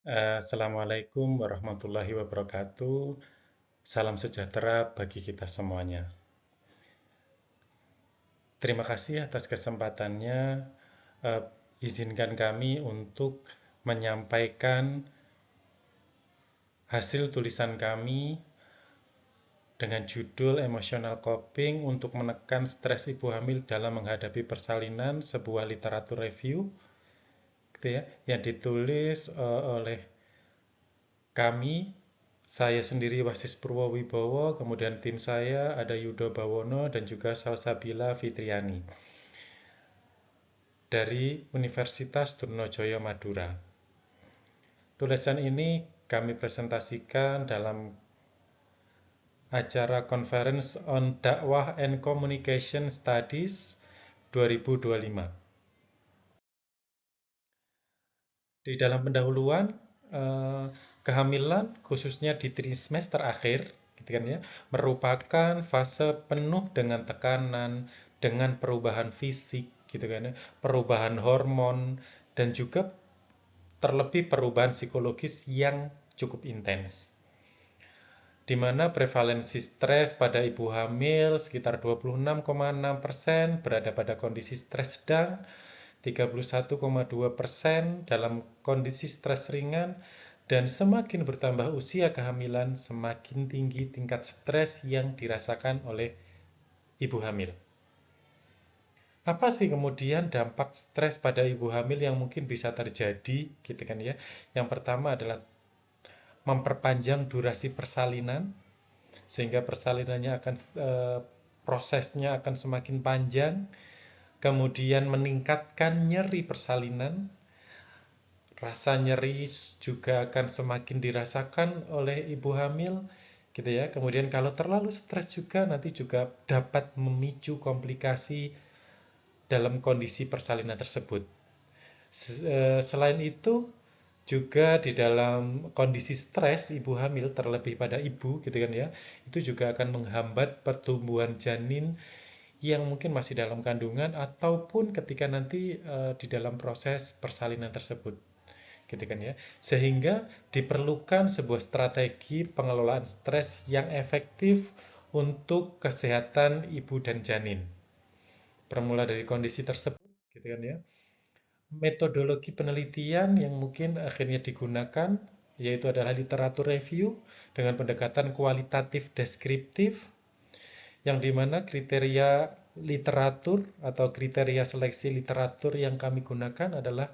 Assalamualaikum warahmatullahi wabarakatuh. Salam sejahtera bagi kita semuanya. Terima kasih atas kesempatannya. Eh, Izinkan kami untuk menyampaikan hasil tulisan kami dengan judul Emotional Coping untuk menekan stres ibu hamil dalam menghadapi persalinan, sebuah literatur review, gitu ya, yang ditulis oleh kami. Saya sendiri Wasis Purwowibowo, kemudian tim saya ada Yudo Bawono dan juga Salsabila Fitriani dari Universitas Trunojoyo Madura. Tulisan ini kami presentasikan dalam acara Conference on Dakwah and Communication Studies 2025. Di dalam pendahuluan, eh, kehamilan khususnya di trimester akhir, gitu kan ya, merupakan fase penuh dengan tekanan, dengan perubahan fisik, gitu kan ya, perubahan hormon, dan juga terlebih perubahan psikologis yang cukup intens. Di mana prevalensi stres pada ibu hamil sekitar 26,6% berada pada kondisi stres sedang, 31,2% dalam kondisi stres ringan, dan semakin bertambah usia kehamilan, semakin tinggi tingkat stres yang dirasakan oleh ibu hamil. Apa sih kemudian dampak stres pada ibu hamil yang mungkin bisa terjadi, gitu kan ya? Yang pertama adalah memperpanjang durasi persalinan, sehingga persalinannya akan prosesnya akan semakin panjang, kemudian meningkatkan nyeri persalinan. Rasa nyeri juga akan semakin dirasakan oleh ibu hamil, gitu ya. Kemudian kalau terlalu stres juga nanti juga dapat memicu komplikasi dalam kondisi persalinan tersebut. Selain itu, juga di dalam kondisi stres ibu hamil, terlebih pada ibu, gitu kan ya, itu juga akan menghambat pertumbuhan janin yang mungkin masih dalam kandungan ataupun ketika nanti di dalam proses persalinan tersebut, gitu kan ya. Sehingga diperlukan sebuah strategi pengelolaan stres yang efektif untuk kesehatan ibu dan janin. Bermula dari kondisi tersebut, gitu kan ya. Metodologi penelitian yang mungkin akhirnya digunakan yaitu adalah literatur review dengan pendekatan kualitatif deskriptif, yang dimana kriteria literatur atau kriteria seleksi literatur yang kami gunakan adalah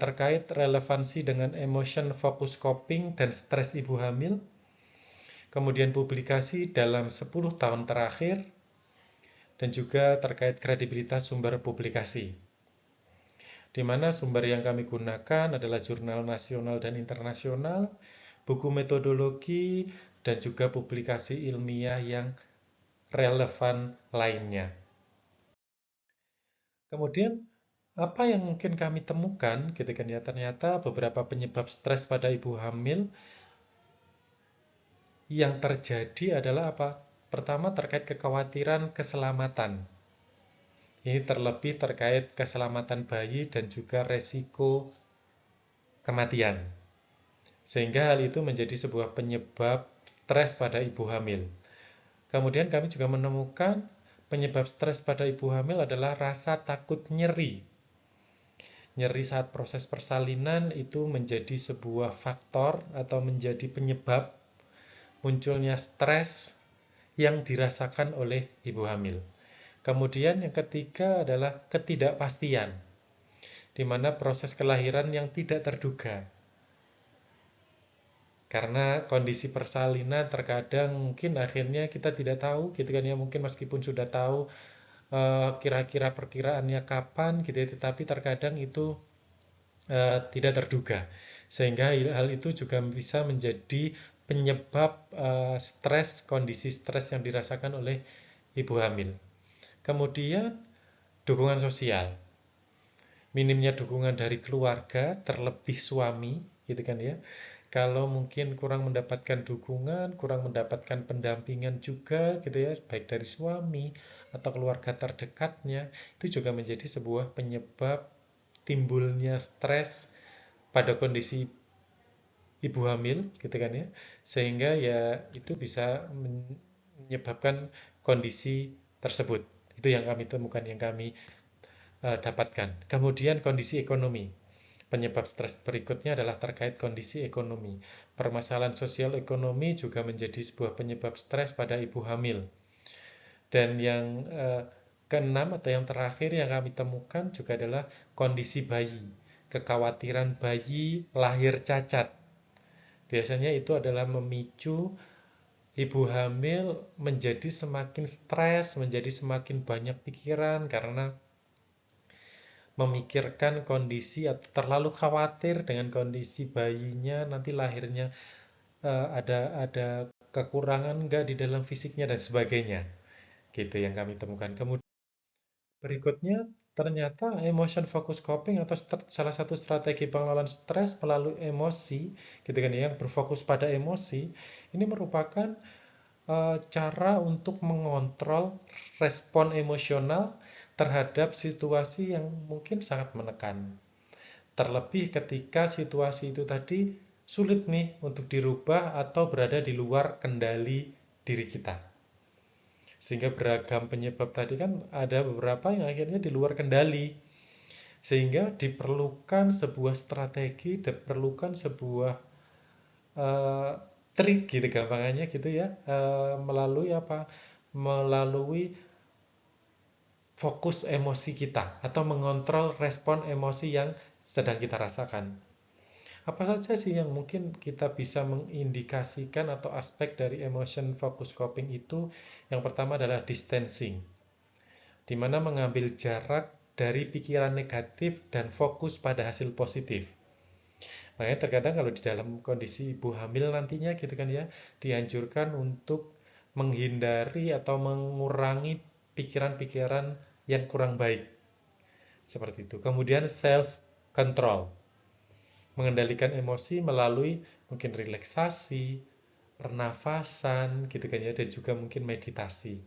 terkait relevansi dengan emotion focus coping dan stres ibu hamil, kemudian publikasi dalam 10 tahun terakhir, dan juga terkait kredibilitas sumber publikasi, di mana sumber yang kami gunakan adalah jurnal nasional dan internasional, buku metodologi, dan juga publikasi ilmiah yang relevan lainnya. Kemudian, apa yang mungkin kami temukan, gitu kan ya, ternyata beberapa penyebab stres pada ibu hamil yang terjadi adalah apa? Pertama, terkait kekhawatiran keselamatan. Ini terlebih terkait keselamatan bayi dan juga resiko kematian. Sehingga hal itu menjadi sebuah penyebab stres pada ibu hamil. Kemudian kami juga menemukan penyebab stres pada ibu hamil adalah rasa takut nyeri. Nyeri saat proses persalinan itu menjadi sebuah faktor atau menjadi penyebab munculnya stres yang dirasakan oleh ibu hamil. Kemudian yang ketiga adalah ketidakpastian, di mana proses kelahiran yang tidak terduga. Karena kondisi persalinan terkadang mungkin akhirnya kita tidak tahu, gitu kan ya, mungkin meskipun sudah tahu kira-kira perkiraannya kapan, gitu ya, tetapi terkadang itu tidak terduga. Sehingga hal itu juga bisa menjadi penyebab stres, kondisi stres yang dirasakan oleh ibu hamil. Kemudian dukungan sosial. Minimnya dukungan dari keluarga, terlebih suami, gitu kan ya. Kalau mungkin kurang mendapatkan dukungan, kurang mendapatkan pendampingan juga, gitu ya, baik dari suami atau keluarga terdekatnya, itu juga menjadi sebuah penyebab timbulnya stres pada kondisi ibu hamil gitu kan ya, sehingga ya itu bisa menyebabkan kondisi tersebut. Itu yang kami temukan, yang kami dapatkan. Kemudian kondisi ekonomi. Penyebab stres berikutnya adalah terkait kondisi ekonomi. Permasalahan sosial ekonomi juga menjadi sebuah penyebab stres pada ibu hamil. Dan yang keenam atau yang terakhir yang kami temukan juga adalah kondisi bayi. Kekhawatiran bayi lahir cacat. Biasanya itu adalah memicu ibu hamil menjadi semakin stres, menjadi semakin banyak pikiran karena memikirkan kondisi atau terlalu khawatir dengan kondisi bayinya nanti lahirnya ada kekurangan enggak di dalam fisiknya dan sebagainya. Gitu yang kami temukan. Kemudian berikutnya ternyata emotion focus coping atau salah satu strategi pengelolaan stres melalui emosi, gitu kan ya, yang berfokus pada emosi, ini merupakan cara untuk mengontrol respon emosional terhadap situasi yang mungkin sangat menekan. Terlebih ketika situasi itu tadi sulit nih untuk dirubah atau berada di luar kendali diri kita. Sehingga beragam penyebab tadi kan ada beberapa yang akhirnya di luar kendali. Sehingga diperlukan sebuah strategi, diperlukan sebuah uh, trik gitu gampangannya gitu ya, melalui apa? Melalui fokus emosi kita atau mengontrol respon emosi yang sedang kita rasakan. Apa saja sih yang mungkin kita bisa mengindikasikan atau aspek dari emotion focus coping itu? Yang pertama adalah distancing, di mana mengambil jarak dari pikiran negatif dan fokus pada hasil positif. Makanya terkadang kalau di dalam kondisi ibu hamil nantinya gitu kan ya, dianjurkan untuk menghindari atau mengurangi pikiran-pikiran yang kurang baik. Seperti itu. Kemudian self control, mengendalikan emosi melalui mungkin relaksasi, pernafasan gitu kan ya, dan juga mungkin meditasi.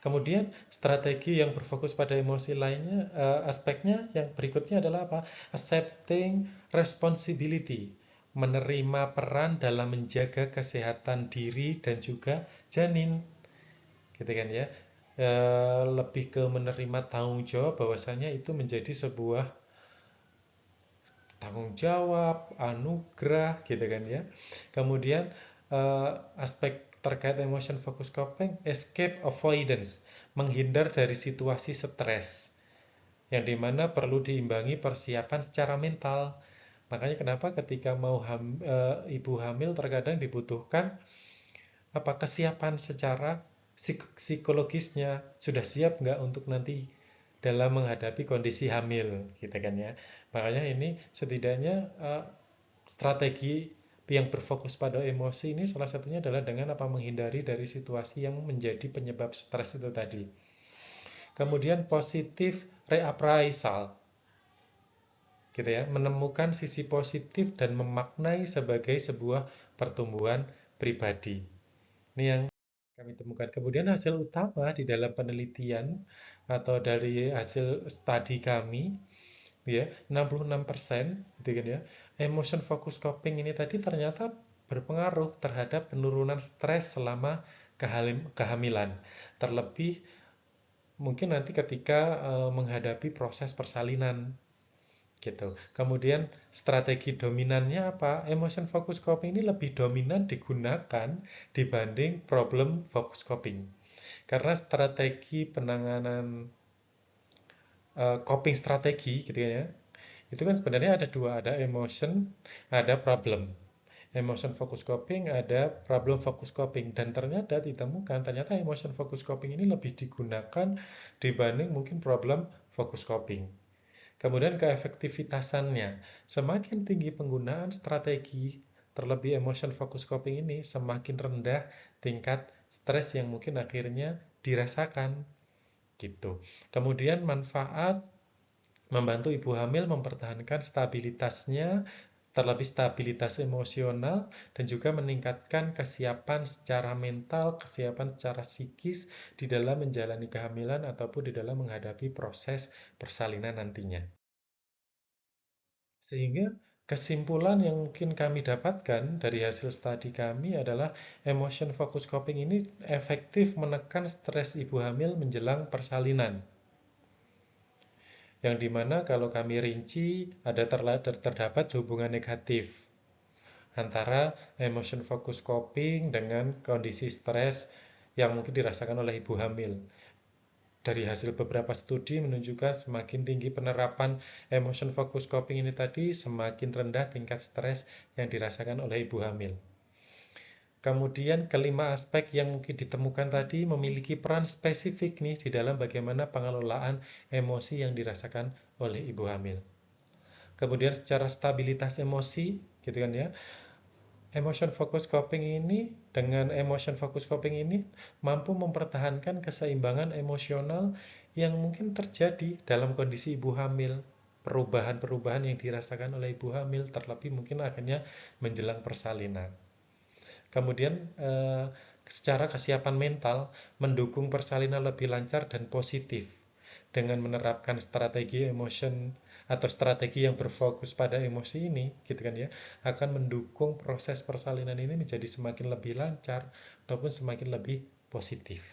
Kemudian strategi yang berfokus pada emosi lainnya, aspeknya yang berikutnya adalah apa? Accepting responsibility, menerima peran dalam menjaga kesehatan diri dan juga janin, gitu kan ya. Lebih ke menerima tanggung jawab bahwasanya itu menjadi sebuah tanggung jawab, anugerah, gitu kan ya. Kemudian aspek terkait emotion focus coping, escape avoidance, menghindar dari situasi stres, yang dimana perlu diimbangi persiapan secara mental. Makanya kenapa ketika mau ibu hamil terkadang dibutuhkan apa kesiapan secara psikologisnya, sudah siap nggak untuk nanti dalam menghadapi kondisi hamil, gitu kan ya. Makanya ini setidaknya strategi yang berfokus pada emosi ini salah satunya adalah dengan apa menghindari dari situasi yang menjadi penyebab stres itu tadi. Kemudian positif reappraisal, gitu ya, menemukan sisi positif dan memaknai sebagai sebuah pertumbuhan pribadi. Ini yang kami temukan. Kemudian hasil utama di dalam penelitian atau dari hasil studi kami, ya 66% gitu kan ya, emotion focus coping ini tadi ternyata berpengaruh terhadap penurunan stres selama kehamilan, terlebih mungkin nanti ketika menghadapi proses persalinan gitu. Kemudian strategi dominannya apa? Emotion focus coping ini lebih dominan digunakan dibanding problem focus coping. Karena strategi penanganan coping strategi gitu ya, itu kan sebenarnya ada dua, ada emotion, ada problem. Emotion focus coping, ada problem focus coping, dan ternyata ditemukan ternyata emotion focus coping ini lebih digunakan dibanding mungkin problem focus coping. Kemudian keefektivitasannya, semakin tinggi penggunaan strategi terlebih emotion focus coping ini, semakin rendah tingkat stres yang mungkin akhirnya dirasakan gitu. Kemudian manfaat membantu ibu hamil mempertahankan stabilitasnya, terlebih stabilitas emosional, dan juga meningkatkan kesiapan secara mental, kesiapan secara psikis di dalam menjalani kehamilan ataupun di dalam menghadapi proses persalinan nantinya. Sehingga Kesimpulan yang mungkin kami dapatkan dari hasil studi kami adalah emotion focus coping ini efektif menekan stres ibu hamil menjelang persalinan. Yang dimana kalau kami rinci ada terdapat hubungan negatif antara emotion focus coping dengan kondisi stres yang mungkin dirasakan oleh ibu hamil. Dari hasil beberapa studi menunjukkan semakin tinggi penerapan emotion focus coping ini tadi, semakin rendah tingkat stres yang dirasakan oleh ibu hamil. Kemudian kelima aspek yang mungkin ditemukan tadi memiliki peran spesifik nih di dalam bagaimana pengelolaan emosi yang dirasakan oleh ibu hamil. Kemudian secara stabilitas emosi, gitu kan ya, emotion focus coping ini mampu mempertahankan keseimbangan emosional yang mungkin terjadi dalam kondisi ibu hamil. Perubahan-perubahan yang dirasakan oleh ibu hamil terlebih mungkin akhirnya menjelang persalinan. Kemudian secara kesiapan mental mendukung persalinan lebih lancar dan positif dengan menerapkan strategi emotion atau strategi yang berfokus pada emosi ini, gitu kan ya, akan mendukung proses persalinan ini menjadi semakin lebih lancar ataupun semakin lebih positif.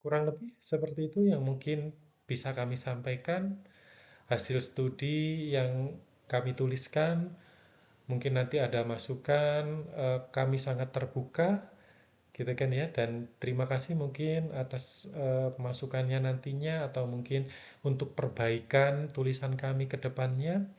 Kurang lebih seperti itu yang mungkin bisa kami sampaikan, hasil studi yang kami tuliskan. Mungkin nanti ada masukan, kami sangat terbuka, gitu kan ya. Dan terima kasih mungkin atas masukannya nantinya atau mungkin untuk perbaikan tulisan kami ke depannya.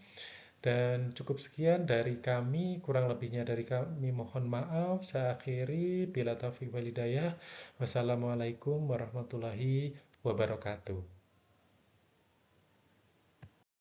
Dan cukup sekian dari kami, kurang lebihnya dari kami mohon maaf. Saya akhiri, bila taufiq wal hidayah. Wassalamualaikum warahmatullahi wabarakatuh.